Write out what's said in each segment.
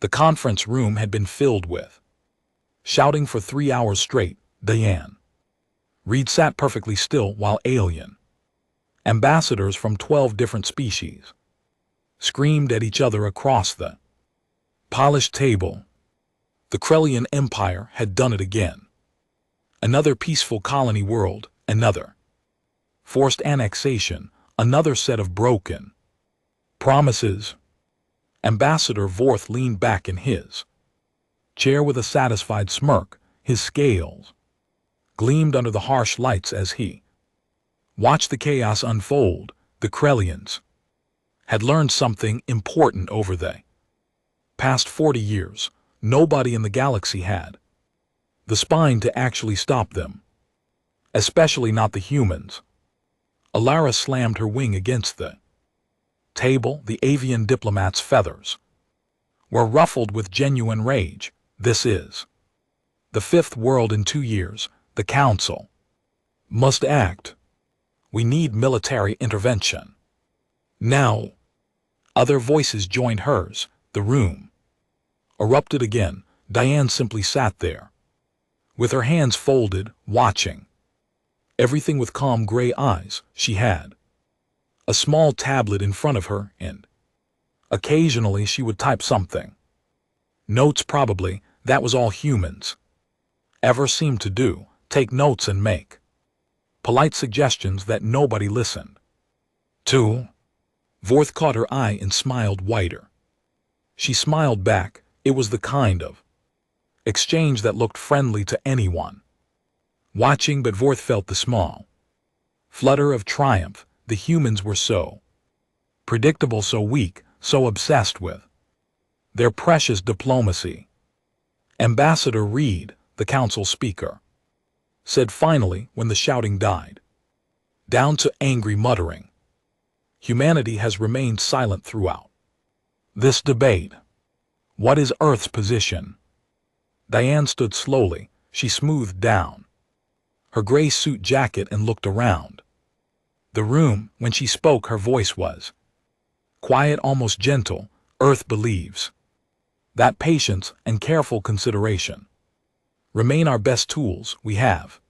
The conference room had been filled with shouting for 3 hours straight. Diane Reed sat perfectly still while alien ambassadors from 12 different species screamed at each other across the polished table. The Krellian Empire had done it again. Another peaceful colony world, another forced annexation, another set of broken promises. Ambassador Vorth leaned back in his chair with a satisfied smirk. His scales gleamed under the harsh lights as he watched the chaos unfold. The Krellians had learned something important over the past 40 years. Nobody in the galaxy had the spine to actually stop them, especially not the humans. Alara slammed her wing against the table. The avian diplomat's feathers were ruffled with genuine rage. This is the 5th world in 2 years. The Council must act. We need military intervention now. Other voices joined hers. The room erupted again. Diane simply sat there, with her hands folded, watching everything with calm gray eyes. She had a small tablet in front of her, and occasionally she would type something. Notes probably. That was all humans ever seemed to do. Take notes and make polite suggestions that nobody listened to. Vorth caught her eye and smiled wider. She smiled back. It was the kind of exchange that looked friendly to anyone watching, but Vorth felt the small flutter of triumph. The humans were so predictable, so weak, so obsessed with their precious diplomacy. Ambassador Reed, the council speaker, said finally when the shouting died down to angry muttering. Humanity has remained silent throughout this debate. What is Earth's position? Diane stood slowly. She smoothed down her gray suit jacket and looked around the room. When she spoke, her voice was quiet, almost gentle. Earth believes that patience and careful consideration remain our best tools. We have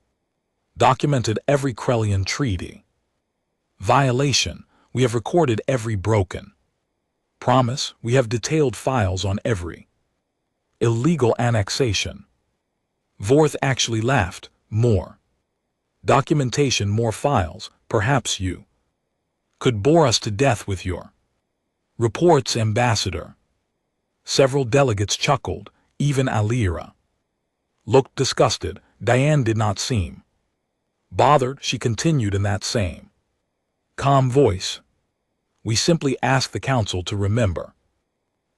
documented every Krellian treaty violation. We have recorded every broken promise. We have detailed files on every illegal annexation. Vorth actually laughed. More documentation, more files. Perhaps you could bore us to death with your reports, Ambassador. Several delegates chuckled. Even Alira looked disgusted. Diane did not seem bothered. She continued in that same calm voice. We simply ask the Council to remember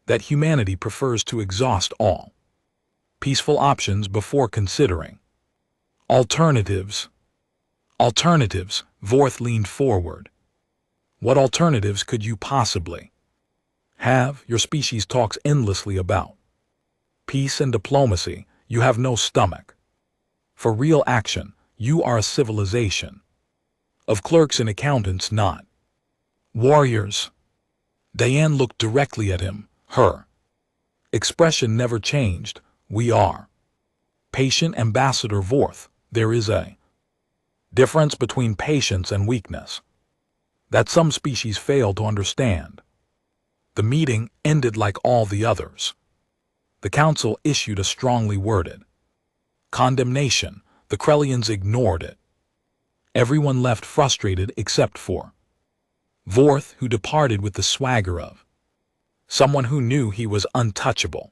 that humanity prefers to exhaust all peaceful options before considering alternatives. Alternatives? Vorth leaned forward. What alternatives could you possibly have? Your species talks endlessly about peace and diplomacy. You have no stomach for real action. You are a civilization of clerks and accountants, not warriors. Diane looked directly at him. Her expression never changed. We are patient, Ambassador Vorth. There is a difference between patience and weakness that some species fail to understand. The meeting ended like all the others. The Council issued a strongly worded condemnation. The Krellians ignored it. Everyone left frustrated except for Vorth, who departed with the swagger of someone who knew he was untouchable.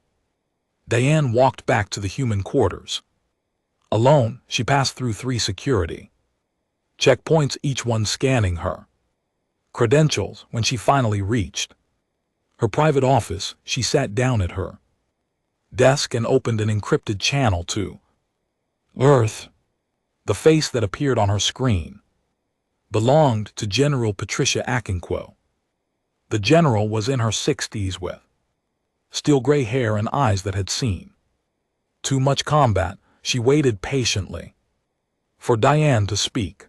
Diane walked back to the human quarters. Alone, she passed through 3 security checkpoints, each one scanning her credentials. When she finally reached her private office, she sat down at her desk and opened an encrypted channel to Earth. The face that appeared on her screen belonged to General Patricia Akinquo. The general was in her 60s with steel gray hair and eyes that had seen too much combat. She waited patiently for Diane to speak.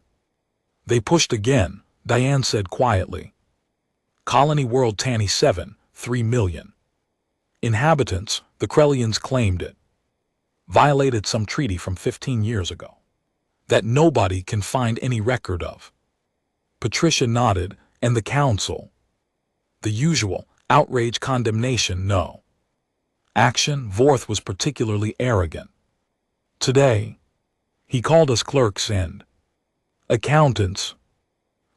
They pushed again. Diane said quietly, Colony World Tanny 7, 3 million. Inhabitants, the Krellians claimed it, violated some treaty from 15 years ago that nobody can find any record of. Patricia nodded, and the council. The usual, outrage, condemnation, no action. Vorth was particularly arrogant. Today, he called us clerks and accountants.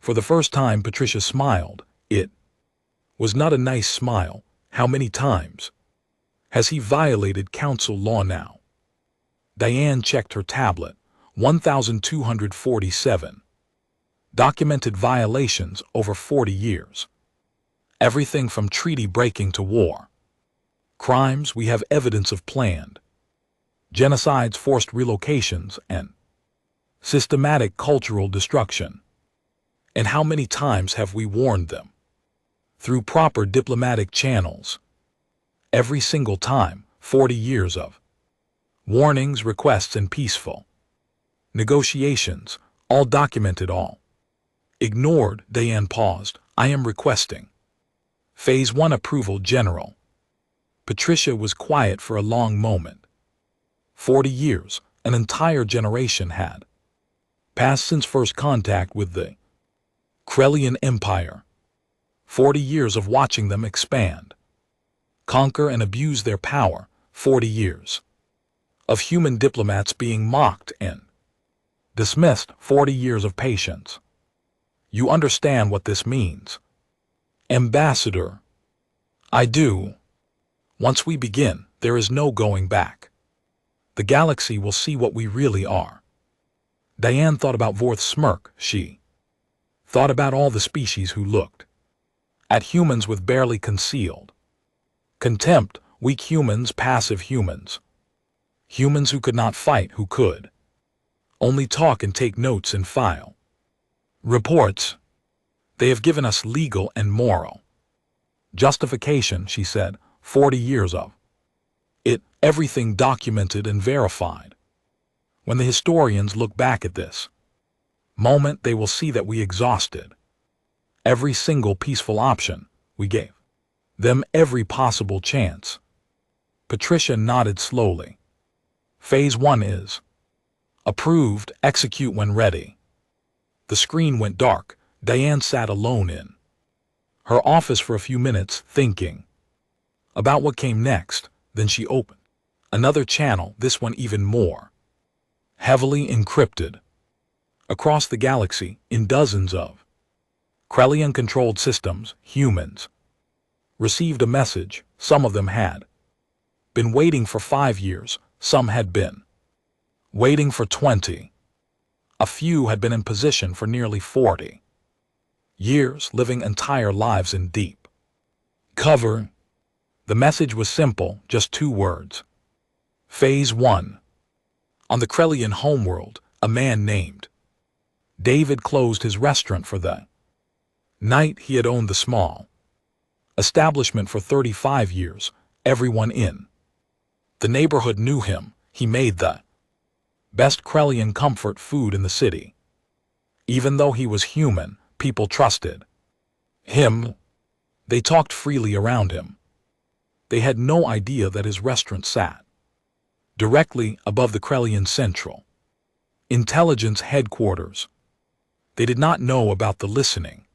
For the first time, Patricia smiled. It was not a nice smile. How many times has he violated council law now? Diane checked her tablet. 1,247. Documented violations over 40 years. Everything from treaty breaking to war. Crimes we have evidence of planned. Genocides, forced relocations, and systematic cultural destruction. And how many times have we warned them? Through proper diplomatic channels. Every single time, 40 years of warnings, requests, and peaceful negotiations, all documented, all ignored. Diane paused. I am requesting Phase 1 approval, General. Patricia was quiet for a long moment. 40 years, an entire generation had passed since first contact with the Krellian Empire. 40 years of watching them expand, conquer, and abuse their power. 40 years of human diplomats being mocked and dismissed. 40 years of patience. You understand what this means, Ambassador? I do. Once we begin, there is no going back. The galaxy will see what we really are. Diane thought about Vorth's smirk. She thought about all the species who looked at humans with barely concealed contempt. Weak humans, passive humans. Humans who could not fight, who could only talk and take notes and file reports. They have given us legal and moral justification, she said. 40 years of it, everything documented and verified. When the historians look back at this moment, they will see that we exhausted every single peaceful option. We gave them every possible chance. Patricia nodded slowly. Phase 1 is approved. Execute when ready. The screen went dark. Diane sat alone in her office for a few minutes, thinking about what came next. Then she opened another channel, this one even more heavily encrypted. Across the galaxy, in dozens of Krellian-controlled systems, humans received a message. Some of them had been waiting for 5 years. Some had been waiting for 20. A few had been in position for nearly 40 years, living entire lives in deep cover. The message was simple, just 2 words. Phase 1. On the Krellian homeworld, a man named David closed his restaurant for the night. He had owned the small establishment for 35 years. Everyone in the neighborhood knew him. He made the best Krellian comfort food in the city. Even though he was human, people trusted him. They talked freely around him. They had no idea that his restaurant sat directly above the Krellian Central Intelligence headquarters. They did not know about the listening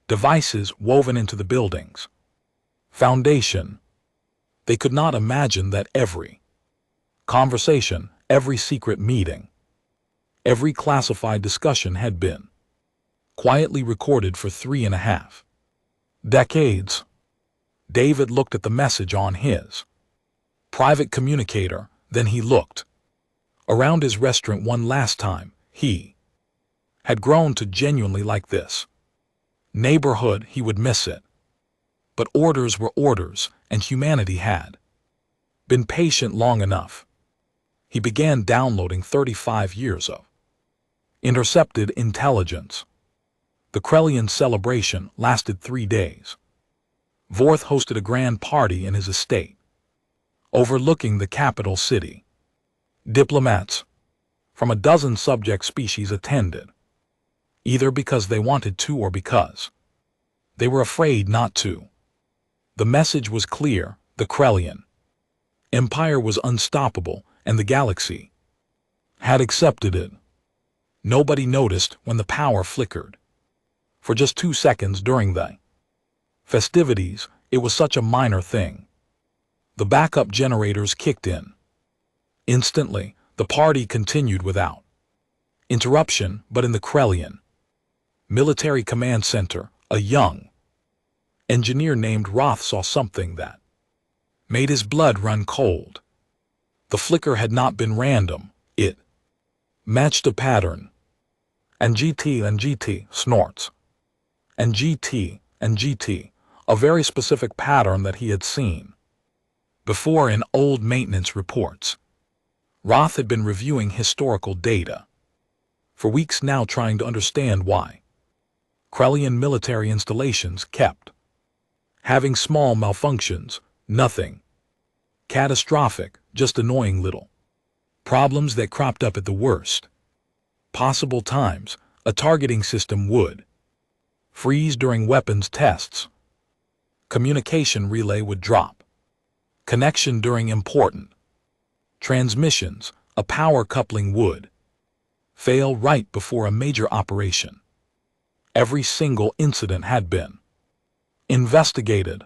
devices woven into the building's foundation. They could not imagine that every conversation, every secret meeting, every classified discussion had been quietly recorded for 3.5 decades. David looked at the message on his private communicator. Then he looked around his restaurant one last time. He had grown to genuinely like this neighborhood. He would miss it. But orders were orders, and humanity had been patient long enough. He began downloading 35 years of intercepted intelligence. The Krellian celebration lasted 3 days. Vorth hosted a grand party in his estate overlooking the capital city. Diplomats from a dozen subject species attended, either because they wanted to or because they were afraid not to. The message was clear. The Krellian Empire was unstoppable, and the galaxy had accepted it. Nobody noticed when the power flickered. For just 2 seconds during the festivities, it was such a minor thing. The backup generators kicked in. Instantly, the party continued without interruption, but in the Krellian Military Command Center, a young engineer named Roth saw something that made his blood run cold. The flicker had not been random, it matched a pattern. And GT snorts. And GT, a very specific pattern that he had seen before in old maintenance reports. Roth had been reviewing historical data for weeks now, trying to understand why Krellian military installations kept having small malfunctions, nothing catastrophic, just annoying little problems that cropped up at the worst possible times. A targeting system would freeze during weapons tests. Communication relay would drop. Connection during important transmissions, a power coupling would fail right before a major operation. Every single incident had been investigated.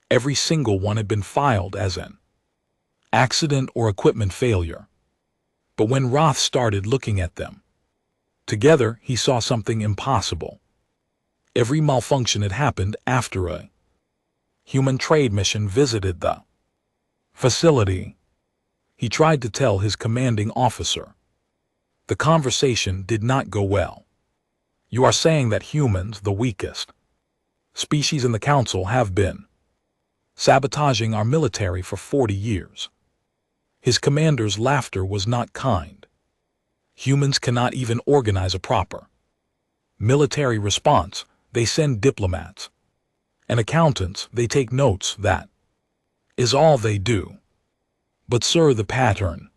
Every single one had been filed as an accident or equipment failure. But when Roth started looking at them together, he saw something impossible. Every malfunction had happened after a human trade mission visited the facility. He tried to tell his commanding officer. The conversation did not go well. You are saying that humans, the weakest species in the council, have been sabotaging our military for 40 years. His commander's laughter was not kind. Humans cannot even organize a proper military response. They send diplomats and accountants. They take notes. That is all they do. But sir, the pattern.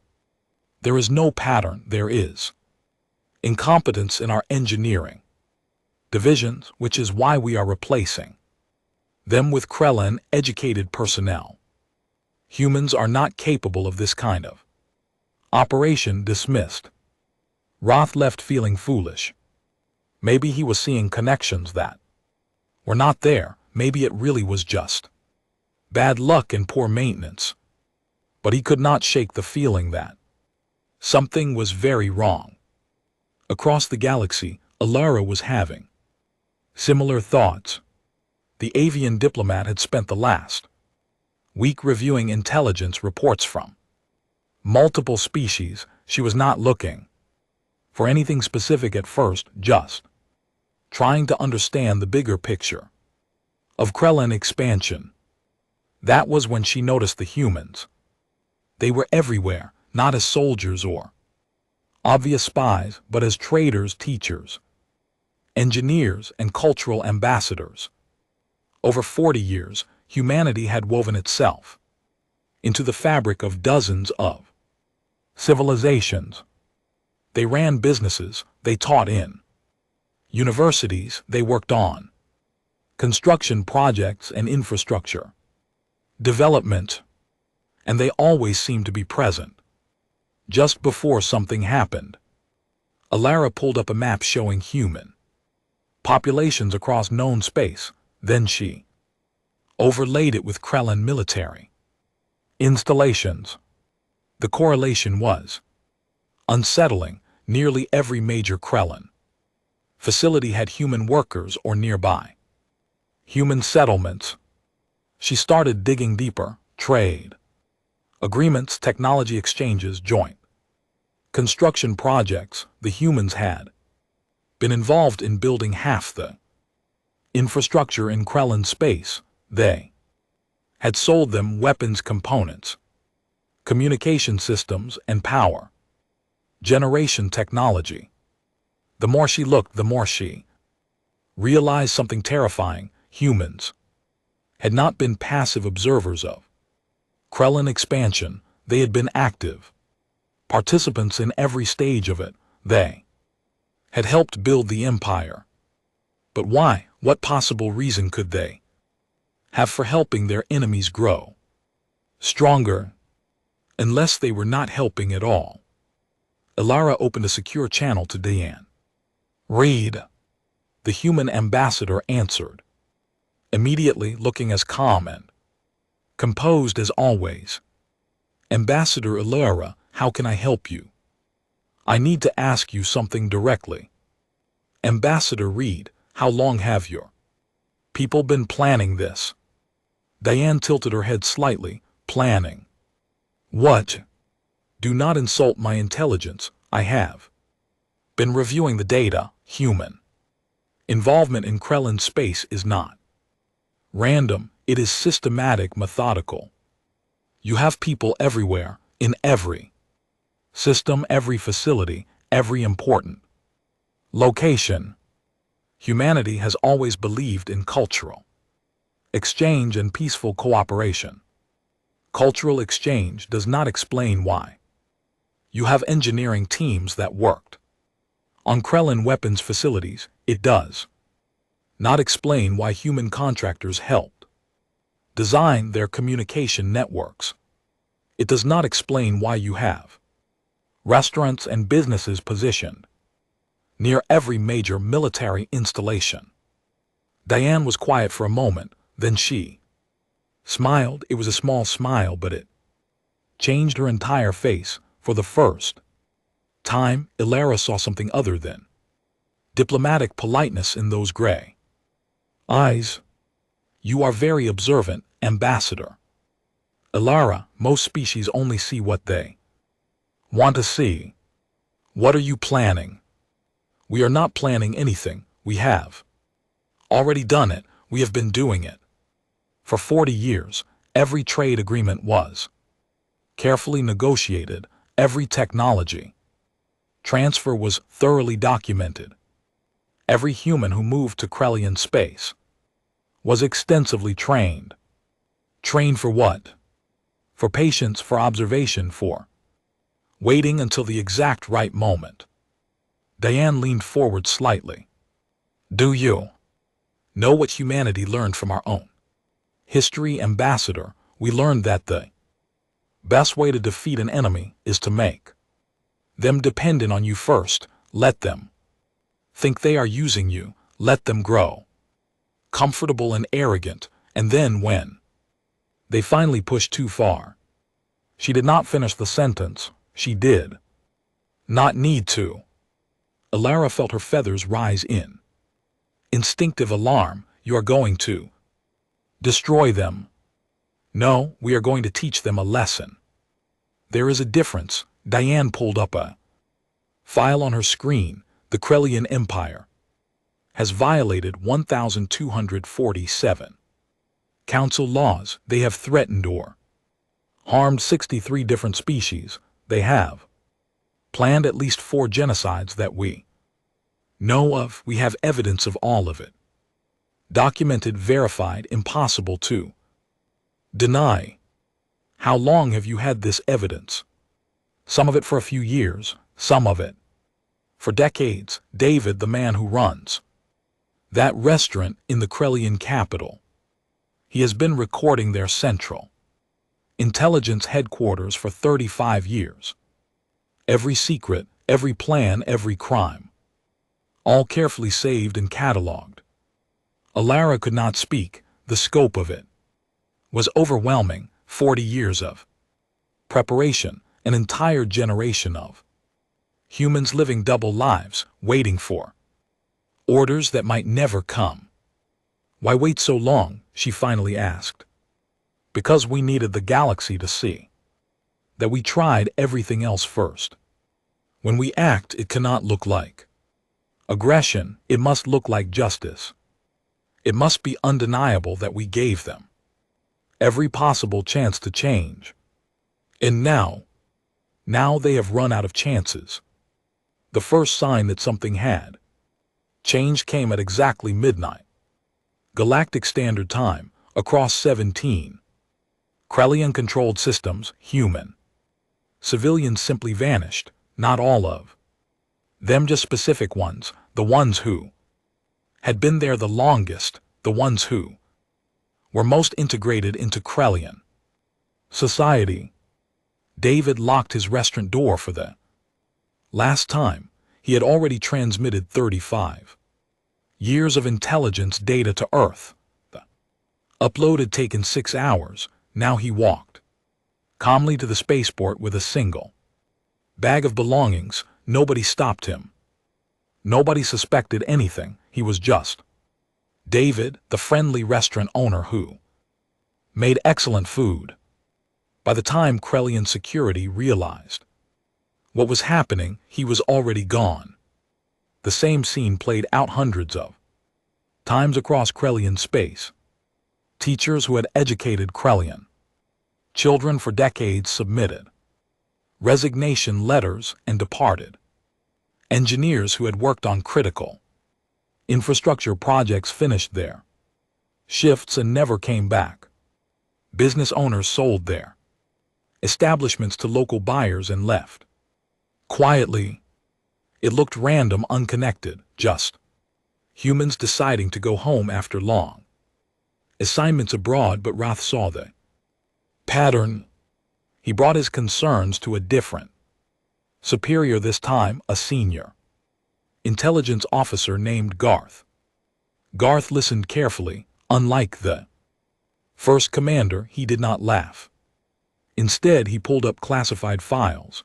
There is no pattern. There is incompetence in our engineering divisions, which is why we are replacing them with Krellian educated personnel. Humans are not capable of this kind of operation. Dismissed. Roth left feeling foolish. Maybe he was seeing connections that were not there. Maybe it really was just bad luck and poor maintenance. But he could not shake the feeling that something was very wrong. Across the galaxy, Alara was having similar thoughts. The avian diplomat had spent the last week reviewing intelligence reports from multiple species. She was not looking for anything specific at first, just trying to understand the bigger picture of Krellian expansion. That was when she noticed the humans. They were everywhere, not as soldiers or obvious spies, but as traders, teachers, engineers, and cultural ambassadors. Over 40 years, humanity had woven itself into the fabric of dozens of civilizations. They ran businesses, they taught in universities, they worked on construction projects and infrastructure development, and they always seemed to be present just before something happened. Alara pulled up a map showing human populations across known space. Then she overlaid it with Krellian military installations. The correlation was unsettling. Nearly every major Krellian facility had human workers or nearby human settlements. She started digging deeper. Trade agreements, technology exchanges, joint construction projects. The humans had been involved in building half the infrastructure in Krellian space. They had sold them weapons components, communication systems, and power generation technology. The more she looked, the more she realized something terrifying. Humans had not been passive observers of Krellian expansion. They had been active participants in every stage of it. They had helped build the empire. But why? What possible reason could they have for helping their enemies grow? stronger, unless they were not helping at all. Ilara opened a secure channel to Diane. "Read," the human ambassador answered, immediately looking as calm and composed as always. "Ambassador Ilara, how can I help you? I need to ask you something directly." "Ambassador Reed, how long have your people been planning this?" Diane tilted her head slightly. "Planning? What?" "Do not insult my intelligence. I have been reviewing the data. Human involvement in Krellin space is not random. It is systematic, methodical. You have people everywhere, in every system, every facility, every important location. Humanity has always believed in cultural exchange and peaceful cooperation. Cultural exchange does not explain why you have engineering teams that worked on Krellin weapons facilities. It does not explain why human contractors helped design their communication networks. It does not explain why you have restaurants and businesses positioned near every major military installation. Diane was quiet for a moment, then she smiled. It was a small smile, but it changed her entire face. For the first time, Ilara saw something other than diplomatic politeness in those gray eyes. "You are very observant, Ambassador Ilara. Most species only see what they want to see. What are you planning?" "We are not planning anything. We have already done it. We have been doing it for 40 years. Every trade agreement was carefully negotiated. Every technology transfer was thoroughly documented. Every human who moved to Krellian space was extensively trained." "Trained for what?" "For patience, for observation, for waiting until the exact right moment." Diane leaned forward slightly. "Do you know what humanity learned from our own history, Ambassador? We learned that the best way to defeat an enemy is to make them dependent on you first. Let them think they are using you. Let them grow comfortable and arrogant, and then when they finally push too far." She did not finish the sentence. She did not need to. Ilara felt her feathers rise in instinctive alarm. "You are going to destroy them." "No, we are going to teach them a lesson. There is a difference." Diane pulled up a file on her screen. "The Krellian Empire has violated 1,247 council laws. They have threatened or harmed 63 different species. They have planned at least 4 genocides that we know of. We have evidence of all of it. Documented, verified, impossible to deny." "How long have you had this evidence?" "Some of it for a few years, some of it for decades." "David, the man who runs that restaurant in the Krellian capital, he has been recording their central intelligence headquarters for 35 years. Every secret, every plan, every crime, all carefully saved and cataloged." Ilara could not speak. The scope of it was overwhelming. 40 years of preparation, an entire generation of humans living double lives, waiting for orders that might never come. "Why wait so long?" she finally asked. "Because we needed the galaxy to see that we tried everything else first. When we act, it cannot look like aggression. It must look like justice. It must be undeniable that we gave them every possible chance to change. And now they have run out of chances." The first sign that something had changed came at exactly midnight, Galactic Standard Time, across 17 Krellian-controlled systems. Human civilians simply vanished. Not all of them, just specific ones, the ones who had been there the longest, the ones who were most integrated into Krellian Society. David locked his restaurant door for the last time. He had already transmitted 35 years of intelligence data to Earth. The upload had taken 6 hours. Now he walked calmly to the spaceport with a single bag of belongings. Nobody stopped him. Nobody suspected anything. He was just David, the friendly restaurant owner who made excellent food. By the time Krellian security realized what was happening, he was already gone. The same scene played out hundreds of times across Krellian space. Teachers who had educated Krellian children for decades submitted resignation letters and departed. Engineers who had worked on critical infrastructure projects finished their shifts and never came back. Business owners sold their establishments to local buyers and left quietly. It looked random, unconnected, just humans deciding to go home after long assignments abroad. But Roth saw the pattern. He brought his concerns to a different superior, this time a senior intelligence officer named Garth. Garth listened carefully. Unlike the first commander, he did not laugh. Instead, he pulled up classified files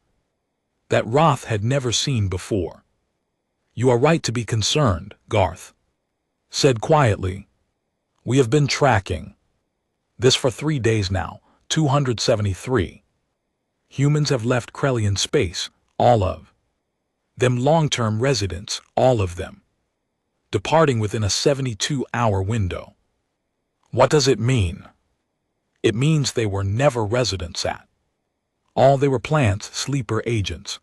that Roth had never seen before. "You are right to be concerned," Garth said quietly. "We have been tracking this for 3 days now. 273 humans have left Krellian space, all of them long-term residents, all of them departing within a 72-hour window." What does it mean? It means they were never residents at all. They were plants, sleeper agents.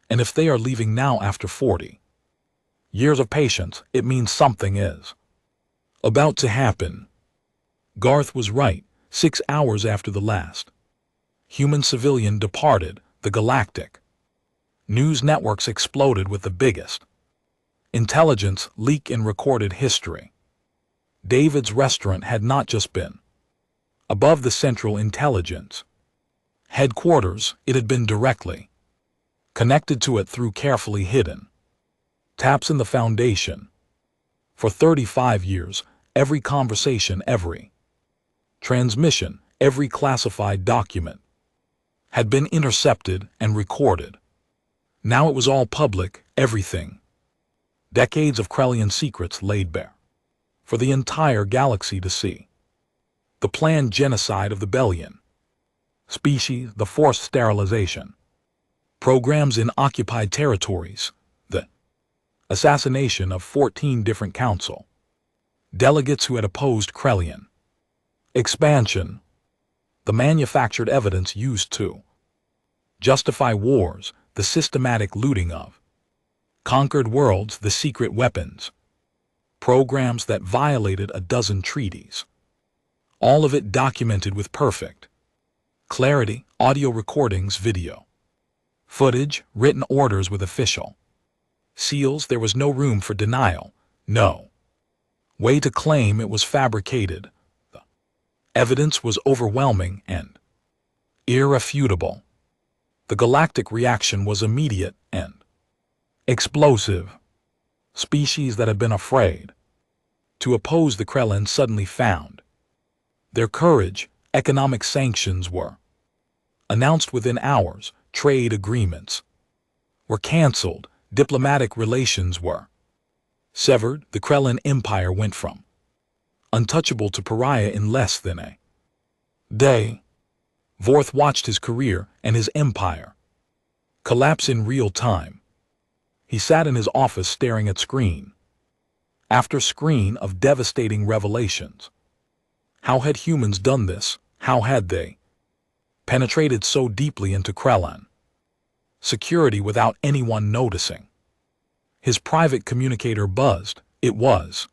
And if they are leaving now after 40 years of patience, it means something is about to happen. Garth was right. 6 hours after the last human civilian departed, the galactic news networks exploded with the biggest intelligence leak in recorded history. David's restaurant had not just been above the Central Intelligence headquarters, it had been directly connected to it through carefully hidden taps in the foundation. For 35 years, every conversation, every transmission, every classified document had been intercepted and recorded. Now it was all public, everything. Decades of Krellian secrets laid bare for the entire galaxy to see. The planned genocide of the Bellian species, the forced sterilization programs in occupied territories, the assassination of 14 different council delegates who had opposed Krellian expansion, the manufactured evidence used to justify wars, the systematic looting of conquered worlds, the secret weapons programs that violated a dozen treaties. All of it documented with perfect clarity, audio recordings, video footage, written orders with official seals. There was no room for denial, no way to claim it was fabricated. The evidence was overwhelming and irrefutable. The galactic reaction was immediate and explosive. Species that had been afraid to oppose the Krellin suddenly found their courage. Economic sanctions were announced within hours. Trade agreements were canceled. Diplomatic relations were severed. The Krellin Empire went from untouchable to pariah in less than a day. Vorth watched his career and his empire collapse in real time. He sat in his office staring at screen after screen of devastating revelations. How had humans done this? How had they penetrated so deeply into Krellan security without anyone noticing? His private communicator buzzed. It was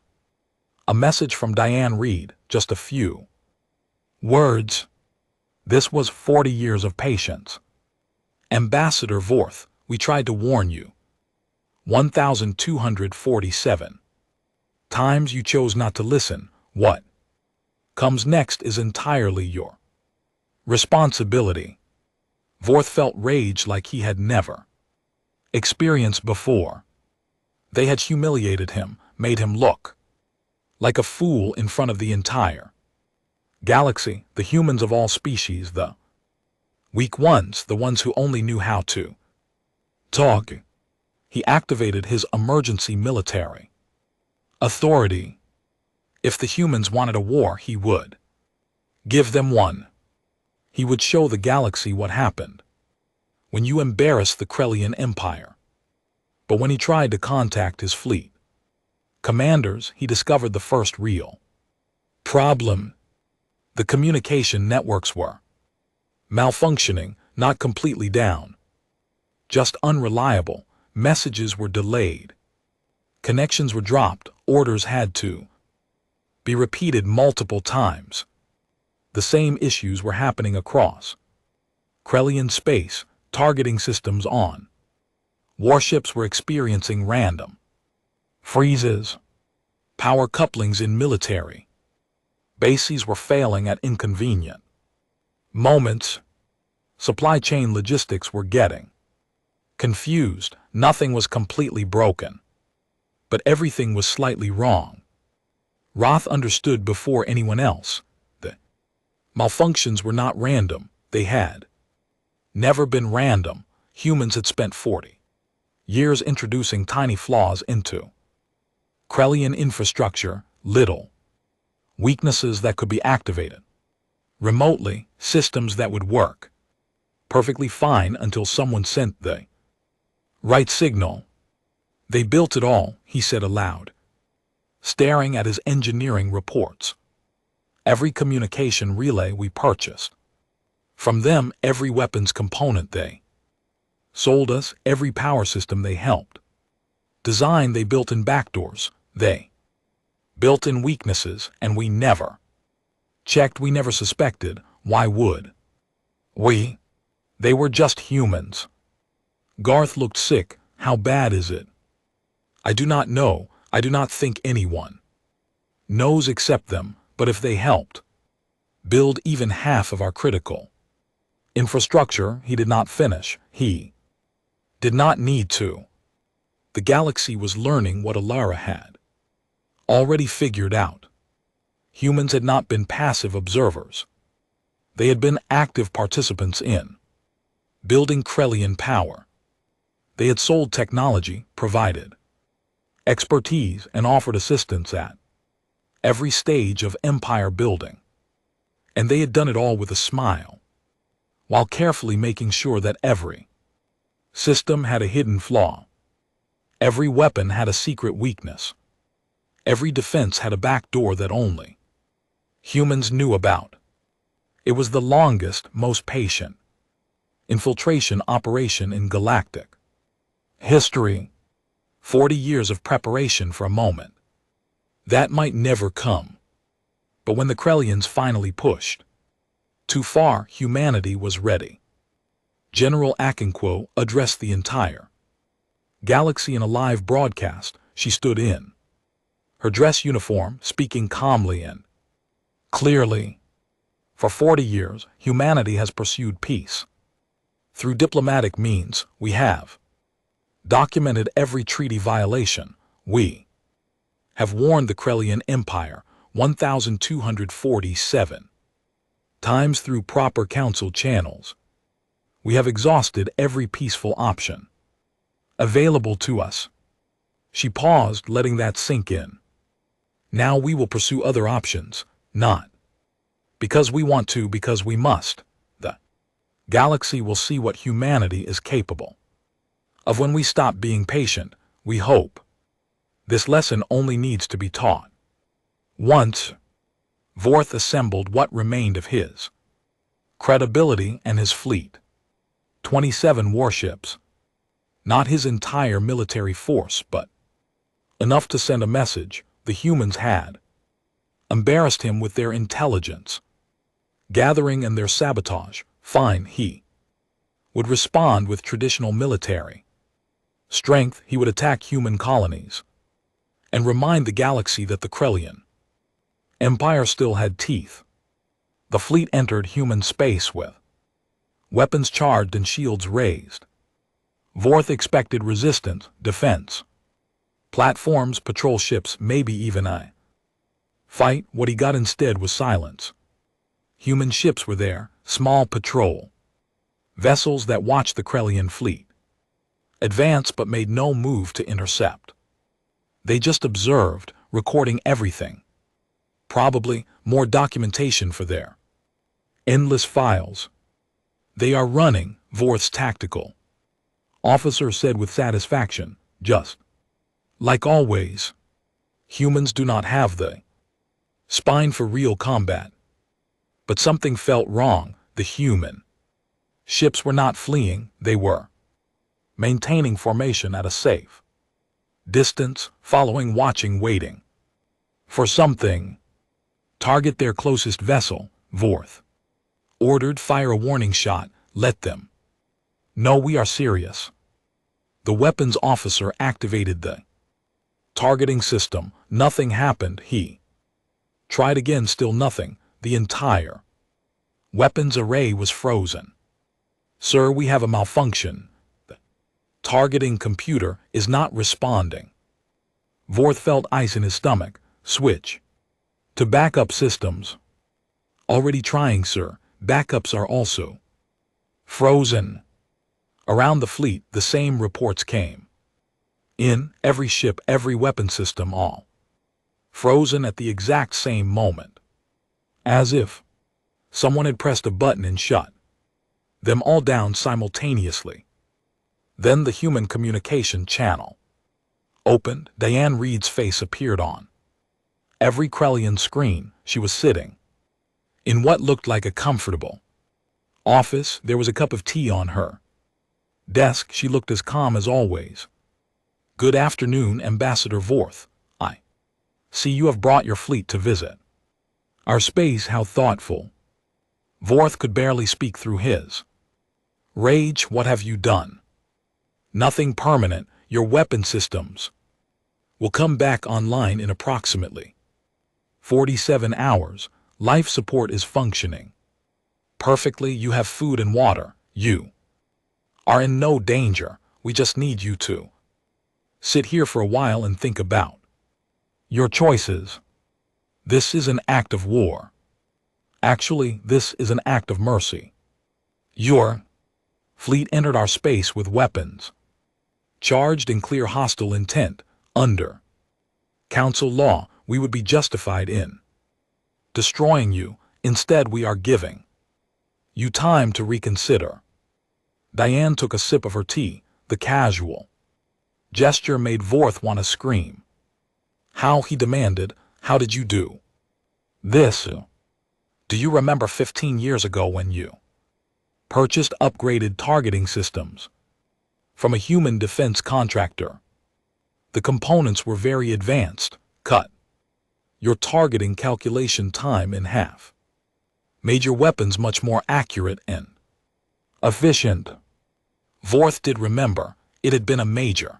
a message from Diane Reed, just a few words. This was 40 years of patience. Ambassador Vorth, we tried to warn you 1,247 times. You chose not to listen. What comes next is entirely your Responsibility. Vorth felt rage like he had never experienced before. They had humiliated him, made him look like a fool in front of the entire galaxy, the humans of all species, the weak ones, the ones who only knew how to talk. He activated his emergency military authority. If the humans wanted a war, he would give them one. He would show the galaxy what happened when you embarrass the Krellian Empire. But when he tried to contact his fleet commanders, he discovered the first real problem. The communication networks were malfunctioning, not completely down, just unreliable. Messages were delayed. Connections were dropped. Orders had to be repeated multiple times. The same issues were happening across Krellian space. Targeting systems on warships were experiencing random freezes. Power couplings in military bases were failing at inconvenient moments. Supply chain logistics were getting confused. Nothing was completely broken, but everything was slightly wrong. Roth understood before anyone else. The malfunctions were not random. They had never been random. Humans had spent 40 years introducing tiny flaws into Krellian infrastructure, little weaknesses that could be activated remotely, systems that would work perfectly fine until someone sent the right signal. They built it all, he said aloud, staring at his engineering reports. Every communication relay we purchased from them, every weapons component they sold us, every power system they helped design, they built in backdoors, they built in weaknesses, and we never checked, we never suspected. Why would we? They were just humans. Garth looked sick. How bad is it? I do not know. I do not think anyone knows except them, but if they helped build even half of our critical infrastructure, he did not finish. He did not need to. The galaxy was learning what Alara had already figured out. Humans had not been passive observers. They had been active participants in building Krellian power. They had sold technology, provided expertise, and offered assistance at every stage of empire building. And they had done it all with a smile, while carefully making sure that every system had a hidden flaw. Every weapon had a secret weakness. Every defense had a back door that only humans knew about. It was the longest, most patient infiltration operation in galactic history. 40 years of preparation for a moment that might never come. But when the Krellians finally pushed too far, humanity was ready. General Akinquo addressed the entire galaxy in a live broadcast. She stood in her dress uniform, speaking calmly and clearly. For 40 years, humanity has pursued peace. Through diplomatic means, we have documented every treaty violation. We have warned the Krellian Empire 1,247 times through proper council channels. We have exhausted every peaceful option available to us. She paused, letting that sink in. Now we will pursue other options, not because we want to, because we must. The galaxy will see what humanity is capable of when we stop being patient, we hope. This lesson only needs to be taught once. Vorth assembled what remained of his credibility and his fleet. 27 warships. Not his entire military force, but enough to send a message. The humans had embarrassed him with their intelligence gathering and their sabotage. Fine, he would respond with traditional military strength. He would attack human colonies and remind the galaxy that the Krellian Empire still had teeth. The fleet entered human space with weapons charged and shields raised. Vorth expected resistance, defense, platforms, patrol ships, maybe even a fight. What he got instead was silence. Human ships were there, small patrol vessels that watched the Krellian fleet advance but made no move to intercept. They just observed, recording everything. Probably more documentation for their endless files. They are running, Vorth's tactical officer said with satisfaction, just like always. Humans do not have the spine for real combat. But something felt wrong. The human ships were not fleeing, they were maintaining formation at a safe distance, following, watching, waiting for something. Target their closest vessel, Vorth ordered. Fire a warning shot, let them know we are serious. The weapons officer activated the targeting system. Nothing happened. He tried again, still nothing. The entire weapons array was frozen. Sir, we have a malfunction. The targeting computer is not responding. Vorth felt ice in his stomach. Switch to backup systems. Already trying, sir. Backups are also frozen. Around the fleet, the same reports came in. Every ship, every weapon system, all frozen at the exact same moment. As if someone had pressed a button and shut them all down simultaneously. Then the human communication channel opened. Diane Reed's face appeared on every Krellian screen. She was sitting in what looked like a comfortable office. There was a cup of tea on her desk. She looked as calm as always. Good afternoon, Ambassador Vorth. I see you have brought your fleet to visit our space. How thoughtful. Vorth could barely speak through his rage. What have you done? Nothing permanent. Your weapon systems will come back online in approximately 47 hours. Life support is functioning perfectly. You have food and water. You are in no danger. We just need you to sit here for a while and think about your choices. This is an act of war. Actually, this is an act of mercy. Your fleet entered our space with weapons charged in clear hostile intent. Under council law, we would be justified in destroying you. Instead, we are giving you time to reconsider. Diane took a sip of her tea. The casual gesture made Vorth want to scream. How, he demanded. How did you do this? Do you remember 15 years ago when you purchased upgraded targeting systems from a human defense contractor? The components were very advanced. Cut your targeting calculation time in half. Made your weapons much more accurate and efficient. Vorth did remember. It had been a major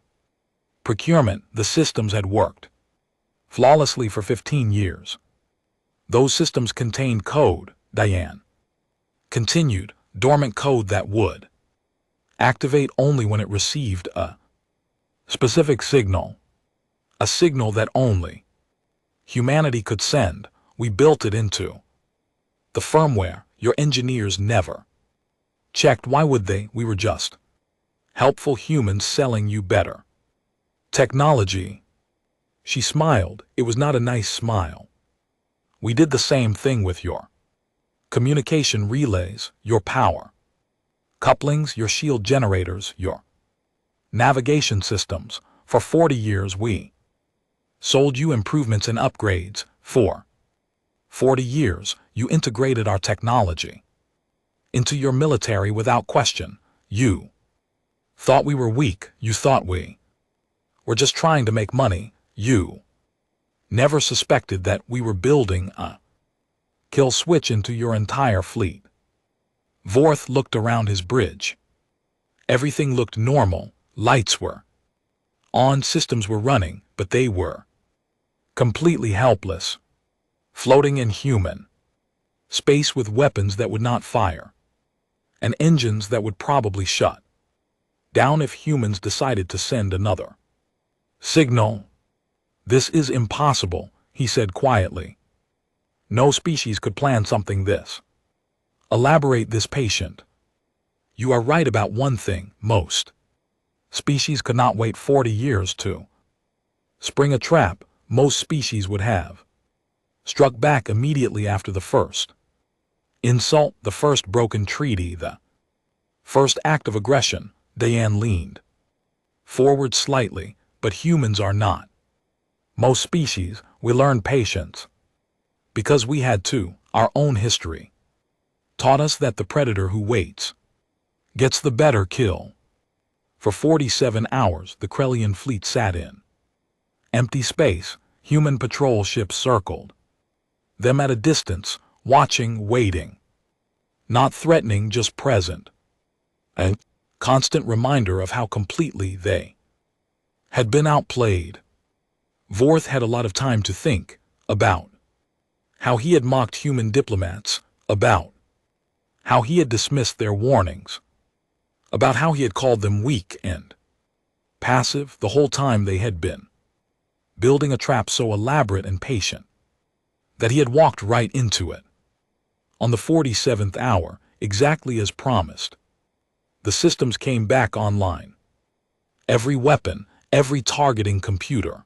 procurement. The systems had worked flawlessly for 15 years. Those systems contained code, Diane continued, dormant code that would activate only when it received a specific signal. A signal that only humanity could send. We built it into the firmware. Your engineers never checked. Why would they? We were just helpful humans selling you better technology. She smiled. It was not a nice smile. We did the same thing with your communication relays, your power couplings, your shield generators, your navigation systems. For 40 years we sold you improvements and upgrades. For 40 years you integrated our technology into your military without question. You thought we were weak. You thought we were just trying to make money. You never suspected that we were building a kill switch into your entire fleet. Vorth looked around his bridge. Everything looked normal. Lights were on, systems were running, but they were completely helpless, floating in human space with weapons that would not fire, and engines that would probably shut down if humans decided to send another signal. This is impossible, he said quietly. No species could plan something this. Elaborate this patient. You are right about one thing, most species could not wait 40 years to spring a trap. Most species would have struck back immediately after the first insult, the first broken treaty, the first act of aggression. Diane leaned forward slightly, but humans are not. Most species, we learn patience because we had to. Our own history taught us that the predator who waits gets the better kill. For 47 hours, the Krellian fleet sat in empty space. Human patrol ships circled them at a distance, watching, waiting, not threatening, just present. A constant reminder of how completely they had been outplayed. Vorth had a lot of time to think about how he had mocked human diplomats, about how he had dismissed their warnings, about how he had called them weak and passive the whole time they had been building a trap so elaborate and patient that he had walked right into it. On the 47th hour, exactly as promised, the systems came back online. Every weapon, every targeting computer,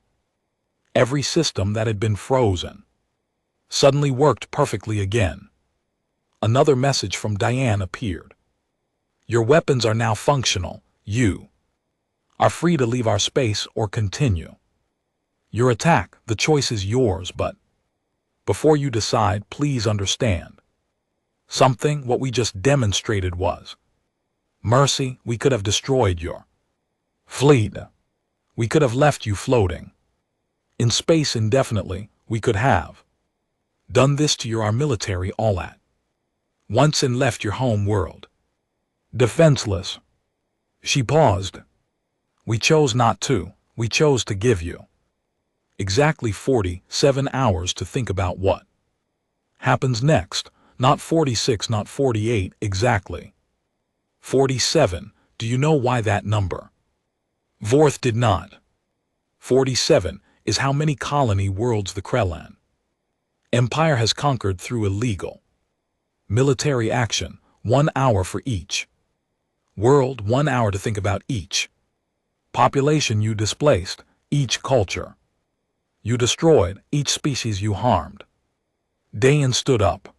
every system that had been frozen, suddenly worked perfectly again. Another message from Diane appeared. Your weapons are now functional. You are free to leave our space or continue your attack. The choice is yours, but before you decide, please understand something. What we just demonstrated was mercy. We could have destroyed your fleet. We could have left you floating in space indefinitely. We could have done this to your our military all at once and left your home world defenseless. She paused. We chose not to. We chose to give you exactly 47 hours to think about what happens next. Not 46, not 48, exactly 47. Do you know why that number? Vorth did not. 47 is how many colony worlds the Krellan Empire has conquered through illegal military action. 1 hour for each world, 1 hour to think about each population you displaced, each culture you destroyed, each species you harmed. Dayan stood up.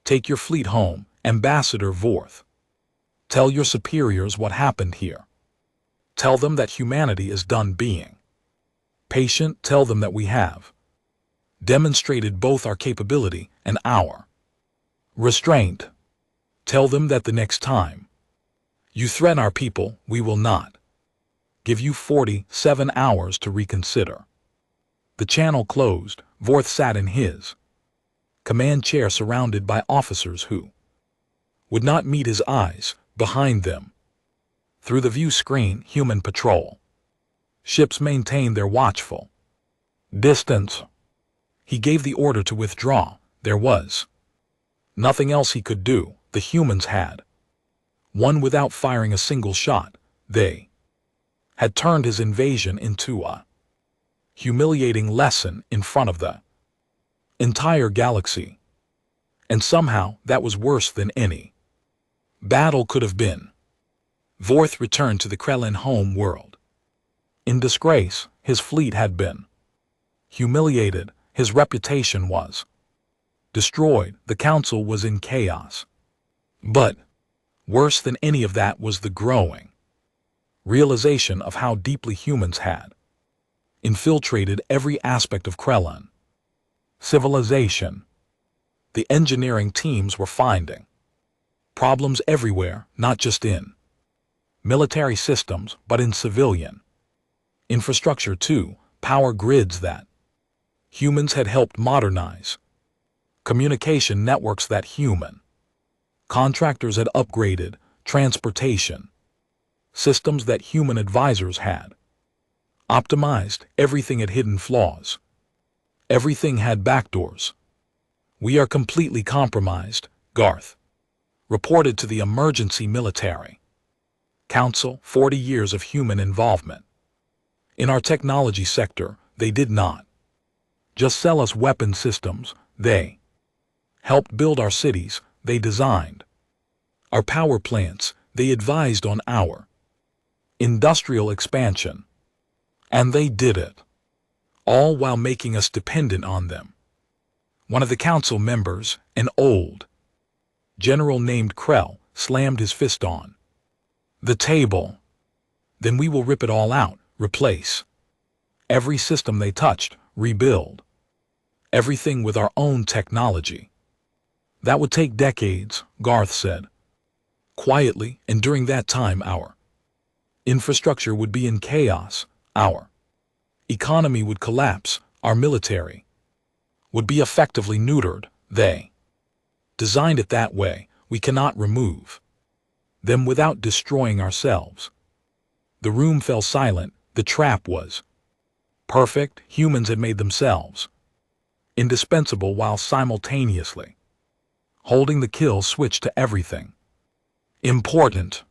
Take your fleet home, Ambassador Vorth. Tell your superiors what happened here. Tell them that humanity is done being patient. Tell them that we have demonstrated both our capability and our restraint. Tell them that the next time you threaten our people, we will not give you 47 hours to reconsider. The channel closed. Vorth sat in his command chair surrounded by officers who would not meet his eyes. Behind them, through the view screen, human patrol ships maintained their watchful distance. He gave the order to withdraw. There was nothing else he could do. The humans had won without firing a single shot. They had turned his invasion into a humiliating lesson in front of the entire galaxy. And somehow that was worse than any battle could have been. Vorth returned to the Krellan home world. In disgrace, his fleet had been humiliated. His reputation was destroyed. The council was in chaos. But worse than any of that was the growing realization of how deeply humans had infiltrated every aspect of Krellan civilization. The engineering teams were finding problems everywhere, not just in military systems, but in civilian infrastructure too. Power grids that humans had helped modernize, communication networks that human contractors had upgraded, transportation systems that human advisors had optimized. Everything had hidden flaws. Everything had backdoors. We are completely compromised, Garth reported to the Emergency Military Council. 40 years of human involvement. In our technology sector, they did not just sell us weapon systems, they helped build our cities, they designed our power plants, they advised on our industrial expansion. And they did it, all while making us dependent on them. One of the council members, an old general named Krell, slammed his fist on the table. Then we will rip it all out, replace every system they touched, rebuild everything with our own technology. That would take decades, Garth said quietly, and during that time our infrastructure would be in chaos, our economy would collapse, our military would be effectively neutered. They designed it that way. We cannot remove them without destroying ourselves. The room fell silent. The trap was perfect. Humans had made themselves indispensable while simultaneously holding the kill switch to everything important.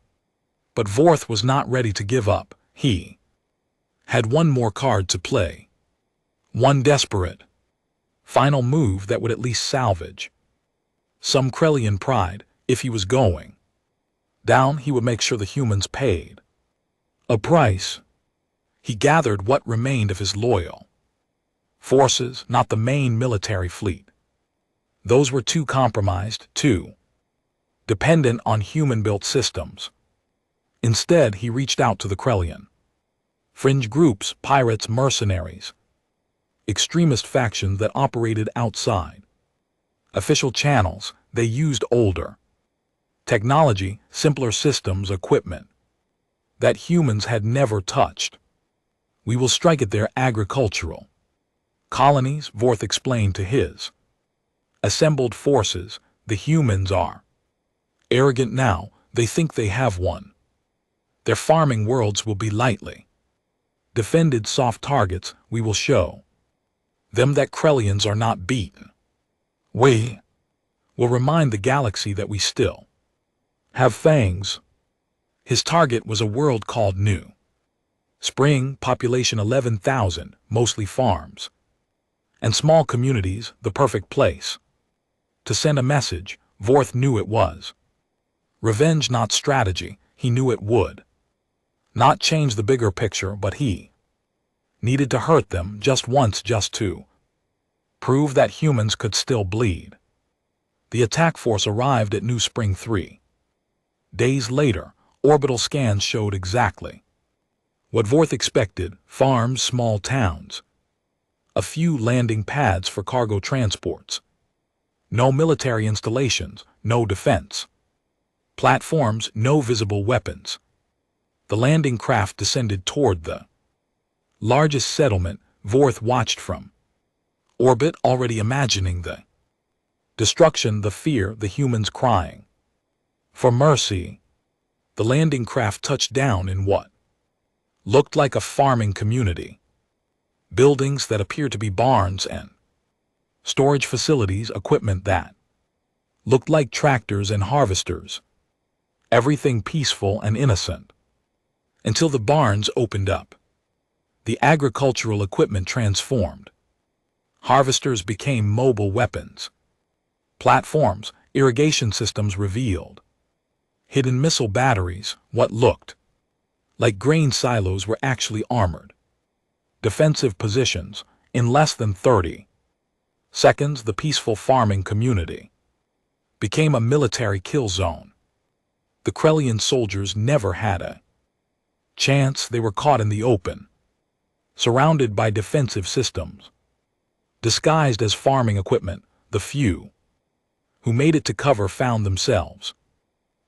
But Vorth was not ready to give up. He had one more card to play. One desperate final move that would at least salvage some Krellian pride. If he was going down, he would make sure the humans paid a price. He gathered what remained of his loyal forces, not the main military fleet. Those were too compromised, too dependent on human-built systems. Instead, he reached out to the Krellian fringe groups, pirates, mercenaries, extremist factions that operated outside official channels. They used older technology, simpler systems, equipment that humans had never touched. We will strike at their agricultural colonies, Vorth explained to his assembled forces. The humans are arrogant now. They think they have won. Their farming worlds will be lightly defended soft targets. We will show them that Krellians are not beaten. We will remind the galaxy that we still have fangs. His target was a world called New Spring, population 11,000, mostly farms and small communities, the perfect place to send a message. Vorth knew it was revenge, not strategy. He knew it would not change the bigger picture, but he needed to hurt them just once, just to prove that humans could still bleed. The attack force arrived at New Spring 3 days later. Orbital scans showed exactly what Vorth expected: farms, small towns, a few landing pads for cargo transports. No military installations, no defense platforms, no visible weapons. The landing craft descended toward the largest settlement. Vorth watched from orbit, already imagining the destruction, the fear, the humans crying for mercy. The landing craft touched down in what looked like a farming community. Buildings that appeared to be barns and storage facilities, equipment that looked like tractors and harvesters. Everything peaceful and innocent. Until the barns opened up. The agricultural equipment transformed. Harvesters became mobile weapons. Platforms, irrigation systems revealed. Hidden missile batteries, what looked like grain silos, were actually armored defensive positions. In less than 30 seconds, the peaceful farming community became a military kill zone. The Krellian soldiers never had a chance. They were caught in the open, surrounded by defensive systems, disguised as farming equipment. The few who made it to cover found themselves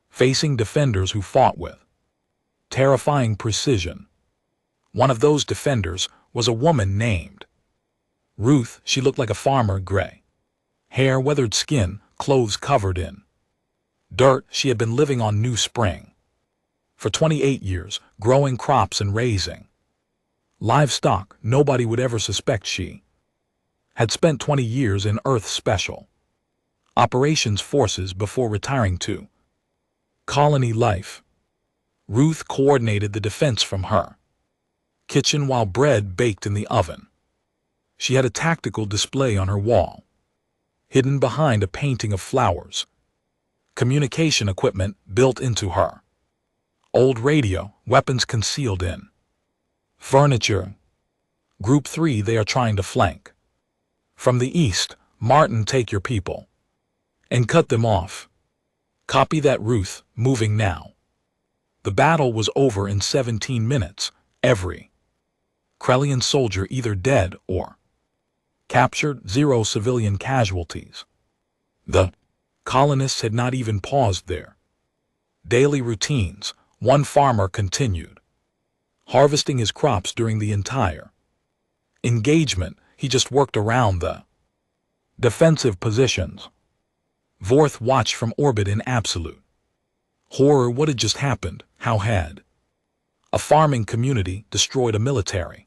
facing defenders who fought with terrifying precision. One of those defenders was a woman named Ruth. She looked like a farmer, gray hair, weathered skin, clothes covered in dirt. She had been living on New Spring for 28 years, growing crops and raising livestock. Nobody would ever suspect she had spent 20 years in Earth's special Operations forces before retiring to colony life. Ruth coordinated the defense from her kitchen while bread baked in the oven. She had a tactical display on her wall, hidden behind a painting of flowers. Communication equipment built into her old radio, weapons concealed in furniture. Group 3, they are trying to flank. From the east, Martin, take your people and cut them off. Copy that, Ruth, moving now. The battle was over in 17 minutes. Every Krellian soldier either dead or captured, 0 civilian casualties. The colonists had not even paused their daily routines. One farmer continued harvesting his crops during the entire engagement. He just worked around the defensive positions. Vorth watched from orbit in absolute horror. What had just happened? How had a farming community destroyed a military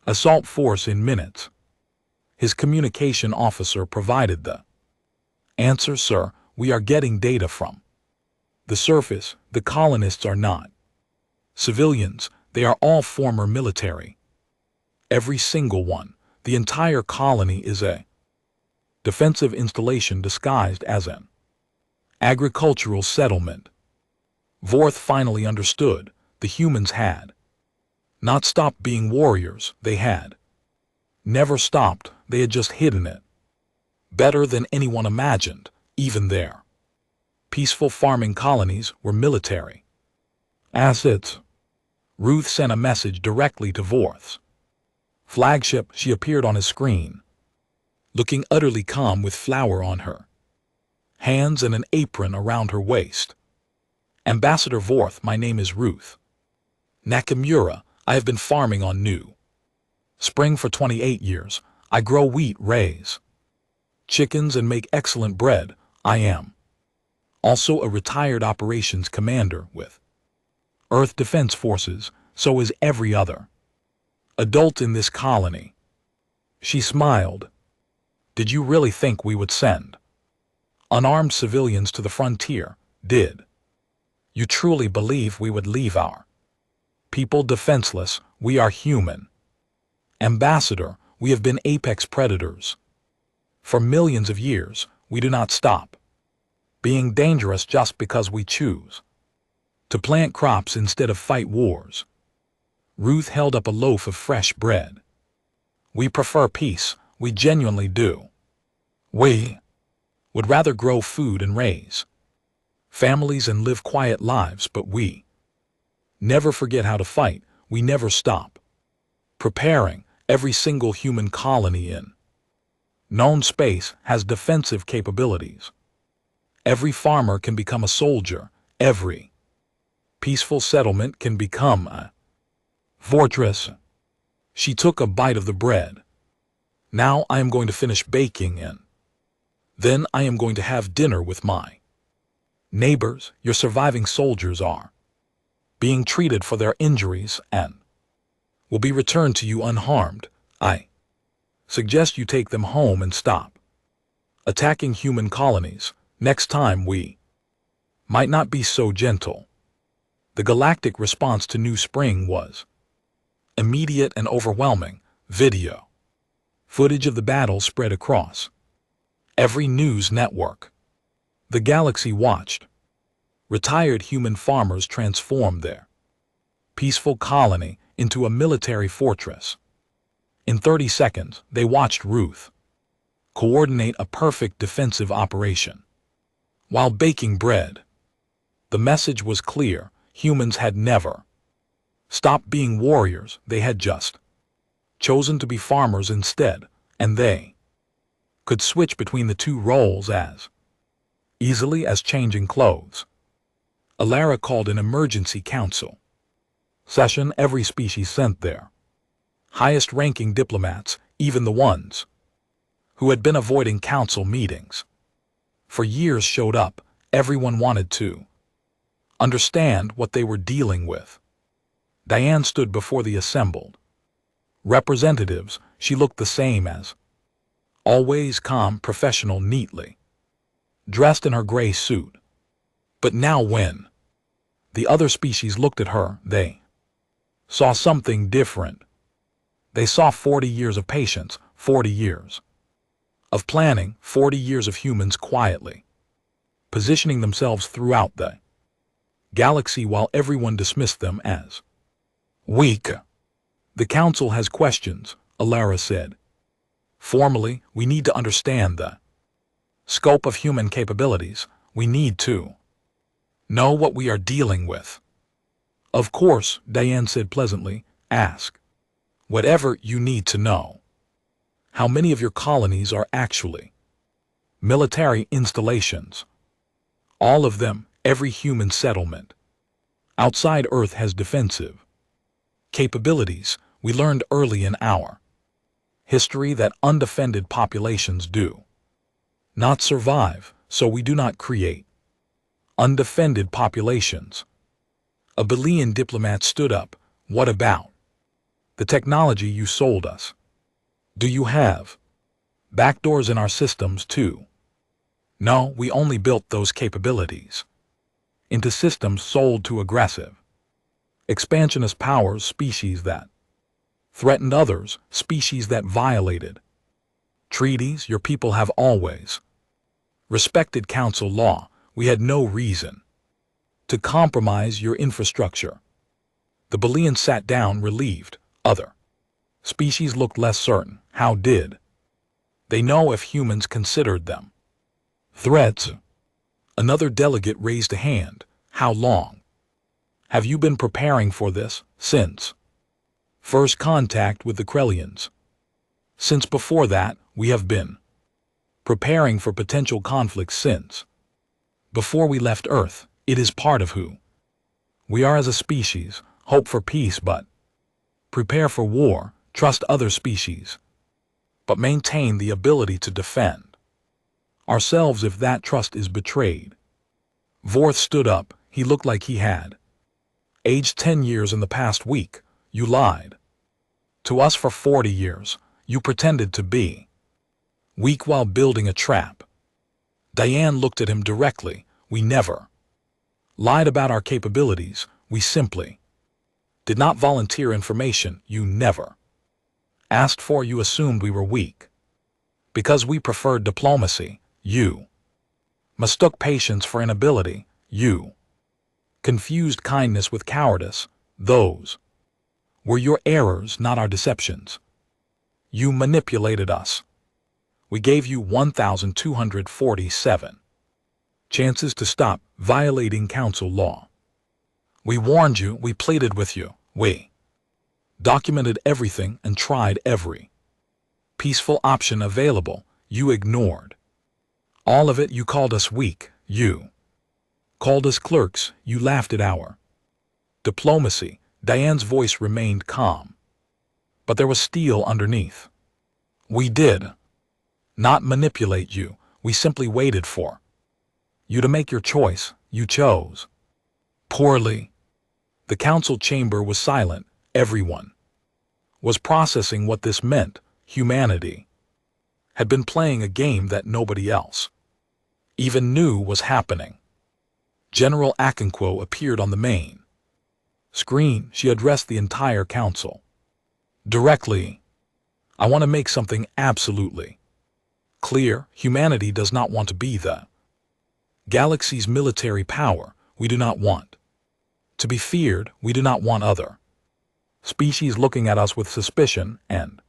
assault force in minutes? His communication officer provided the answer. Sir, we are getting data from the surface. The colonists are not civilians. They are all former military. Every single one. The entire colony is a defensive installation disguised as an agricultural settlement. Vorth finally understood. The humans had not stopped being warriors. They had never stopped. They had just hidden it better than anyone imagined. Even their peaceful farming colonies were military assets. Ruth sent a message directly to Vorth's flagship. She appeared on his screen, looking utterly calm with flour on her hands and an apron around her waist. Ambassador Vorth, my name is Ruth Nakamura. I have been farming on New Spring for 28 years. I grow wheat, raise chickens, and make excellent bread. I am also a retired operations commander with Earth Defense Forces. So is every other adult in this colony. She smiled. Did you really think we would send unarmed civilians to the frontier? Did you truly believe we would leave our people defenseless? We are human. Ambassador, we have been apex predators for millions of years. We do not stop being dangerous just because we choose to plant crops instead of fight wars. Ruth held up a loaf of fresh bread. We prefer peace. We genuinely do. We would rather grow food and raise families and live quiet lives, but we never forget how to fight. We never stop preparing. Every single human colony in known space has defensive capabilities. Every farmer can become a soldier. Every peaceful settlement can become a fortress. She took a bite of the bread. Now I am going to finish baking, and then I am going to have dinner with my neighbors. Your surviving soldiers are being treated for their injuries and will be returned to you unharmed. I suggest you take them home and stop attacking human colonies. Next time we might not be so gentle. The galactic response to New Spring was immediate and overwhelming. Video footage of the battle spread across every news network. The galaxy watched. Retired human farmers transformed their peaceful colony into a military fortress. In 30 seconds, they watched Ruth coordinate a perfect defensive operation while baking bread. The message was clear. Humans had never stopped being warriors. They had just chosen to be farmers instead, and they could switch between the two roles as easily as changing clothes. Alara called an emergency council session. Every species sent their highest-ranking diplomats, even the ones who had been avoiding council meetings for years, showed up. Everyone wanted to understand what they were dealing with. Diane stood before the assembled representatives. She looked the same as always, calm, professional, neatly dressed in her gray suit. But now when the other species looked at her, they saw something different. They saw 40 years of patience, 40 years of planning, 40 years of humans quietly positioning themselves throughout the galaxy while everyone dismissed them as weak. The Council has questions, Alara said. Formally, we need to understand the scope of human capabilities. We need to know what we are dealing with. Of course, Diane said pleasantly, ask whatever you need to know. How many of your colonies are actually military installations? All of them, every human settlement outside Earth has defensive capabilities. We learned early in our history that undefended populations do not survive, so we do not create undefended populations. A Belian diplomat stood up. What about the technology you sold us? Do you have backdoors in our systems too? No, we only built those capabilities into systems sold to aggressive, expansionist powers, species that threatened others, species that violated treaties. Your people have always respected Council law. We had no reason to compromise your infrastructure. The Belians sat down, relieved. Other species looked less certain. How did they know if humans considered them threats? Another delegate raised a hand. How long have you been preparing for this? Since first contact with the Krellians. Since before that, we have been preparing for potential conflicts since before we left Earth. It is part of who we are as a species. Hope for peace, but prepare for war. Trust other species, but maintain the ability to defend ourselves if that trust is betrayed. Vorth stood up. He looked like he had aged 10 years in the past week. You lied to us for 40 years. You pretended to be weak while building a trap. Diane looked at him directly. We never lied about our capabilities. We simply did not volunteer information you never asked for. You assumed we were weak because we preferred diplomacy. You mistook patience for inability. You confused kindness with cowardice. Those were your errors, not our deceptions. You manipulated us. We gave you 1,247 chances to stop violating Council law. We warned you, we pleaded with you, we documented everything and tried every peaceful option available. You ignored all of it. You called us weak. You called us clerks. You laughed at our diplomacy. Diane's voice remained calm, but there was steel underneath. We did not manipulate you. We simply waited for you to make your choice. You chose poorly. The Council chamber was silent. Everyone was processing what this meant. Humanity had been playing a game that nobody else even knew was happening. General Akinquo appeared on the main screen. She addressed the entire Council directly. I want to make something absolutely clear. Humanity does not want to be the galaxy's military power. We do not want to be feared. We do not want other species looking at us with suspicion and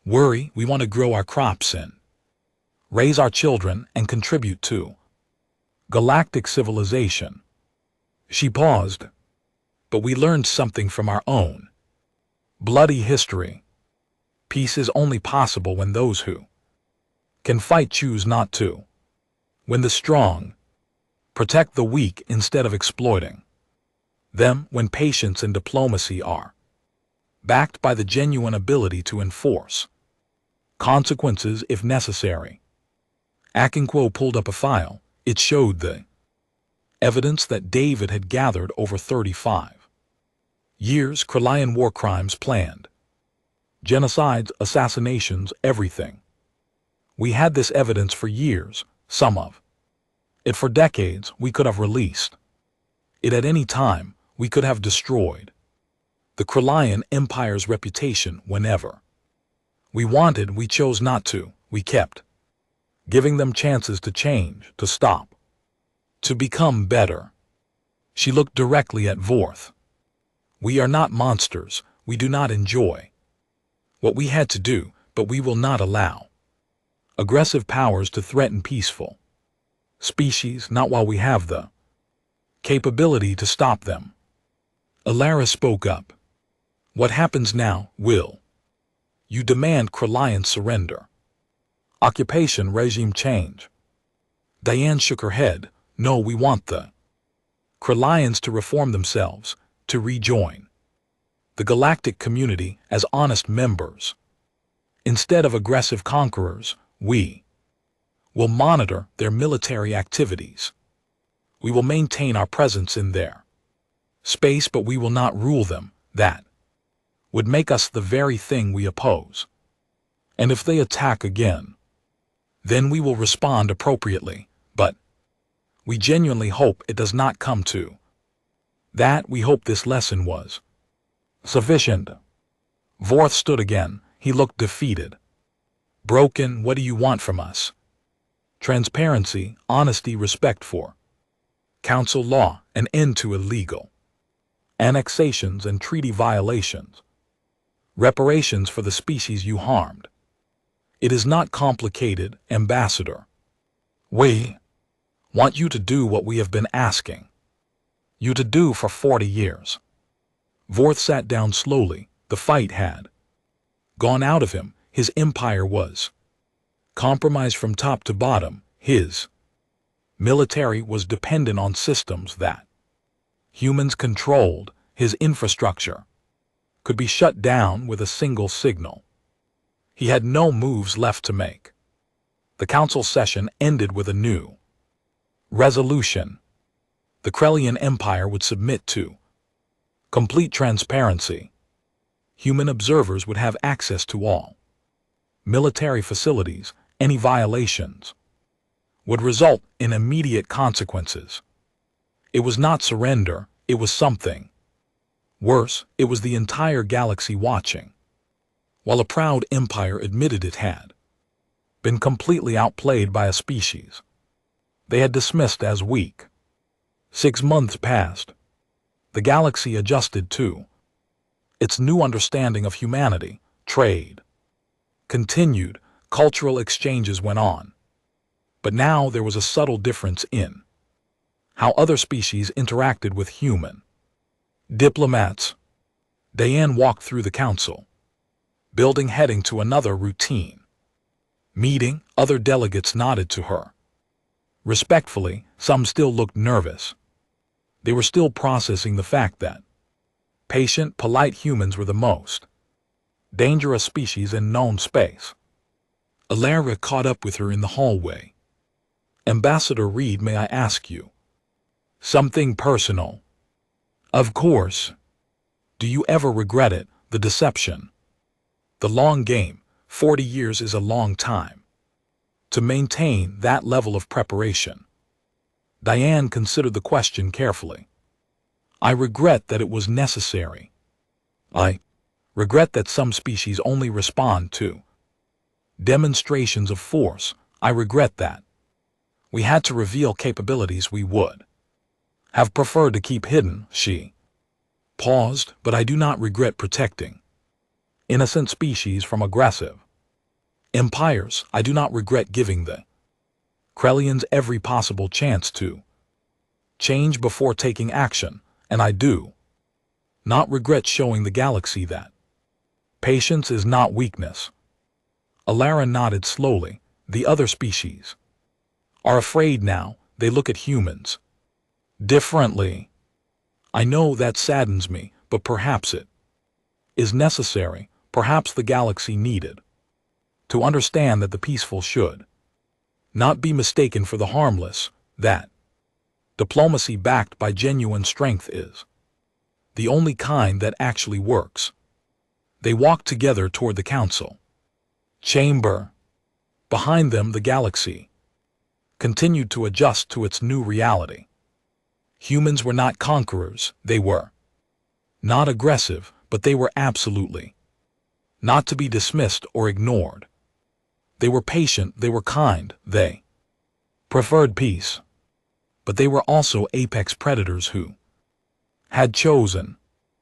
worry. We want to grow our crops and raise our children and contribute to galactic civilization. She paused. But we learned something from our own bloody history. Peace is only possible when those who can fight choose not to. When the strong protect the weak instead of exploiting them. When patience and diplomacy are backed by the genuine ability to enforce consequences if necessary. Akinquo pulled up a file. It showed the evidence that David had gathered over 35 years. Krellian war crimes planned, genocides, assassinations, everything. We had this evidence for years. Some of It for decades we could have released. It at any time we could have destroyed. The Kryllian Empire's reputation whenever we wanted, we chose not to, we kept giving them chances to change, to stop, to become better. She looked directly at Vorth. We are not monsters, we do not enjoy what we had to do, but we will not allow aggressive powers to threaten peaceful species, not while we have the capability to stop them. Alara spoke up. What happens now, will you demand Kryllian surrender? Occupation regime change? Diane shook her head. No, we want the Kryllians to reform themselves, to rejoin the galactic community as honest members. Instead of aggressive conquerors, we will monitor their military activities. We will maintain our presence in their space, but we will not rule them. That would make us the very thing we oppose. And if they attack again, then we will respond appropriately, but we genuinely hope it does not come to that. We hope this lesson was sufficient. Vorth stood again. He looked defeated. Broken, what do you want from us? Transparency, honesty, respect for council law, an end to illegal annexations and treaty violations, reparations for the species you harmed. It is not complicated, Ambassador. We want you to do what we have been asking you to do for 40 years. Vorth sat down slowly. The fight had gone out of him. His empire was compromised from top to bottom. His military was dependent on systems that humans controlled. His infrastructure could be shut down with a single signal. He had no moves left to make. The council session ended with a new resolution. The Kryllian Empire would submit to complete transparency. Human observers would have access to all military facilities. Any violations would result in immediate consequences. It was not surrender, it was something worse. It was the entire galaxy watching, while a proud empire admitted it had been completely outplayed by a species they had dismissed as weak. 6 months passed. The galaxy adjusted to its new understanding of humanity. Trade continued, cultural exchanges went on. But now there was a subtle difference in how other species interacted with human diplomats. Diane walked through the council building, heading to another routine meeting. Other delegates nodded to her respectfully. Some still looked nervous. They were still processing the fact that patient, polite humans were the most dangerous species in known space. Alara caught up with her in the hallway. Ambassador Reed, may I ask you something personal? Of course. Do you ever regret it, the deception? The long game, 40 years is a long time to maintain that level of preparation. Diane considered the question carefully. I regret that it was necessary. I regret that some species only respond to demonstrations of force. I regret that we had to reveal capabilities we would have preferred to keep hidden. She paused. But I do not regret protecting innocent species from aggressive empires. I do not regret giving the Kryllians every possible chance to change before taking action, and I do not regret showing the galaxy that patience is not weakness. Alara nodded slowly. The other species are afraid now. They look at humans differently. I know that saddens me, but perhaps it is necessary. Perhaps the galaxy needed to understand that the peaceful should not be mistaken for the harmless, that diplomacy backed by genuine strength is the only kind that actually works. They walked together toward the council chamber. Behind them, the galaxy continued to adjust to its new reality. Humans were not conquerors, they were not aggressive, but they were absolutely not to be dismissed or ignored. They were patient, they were kind, they preferred peace. But they were also apex predators who had chosen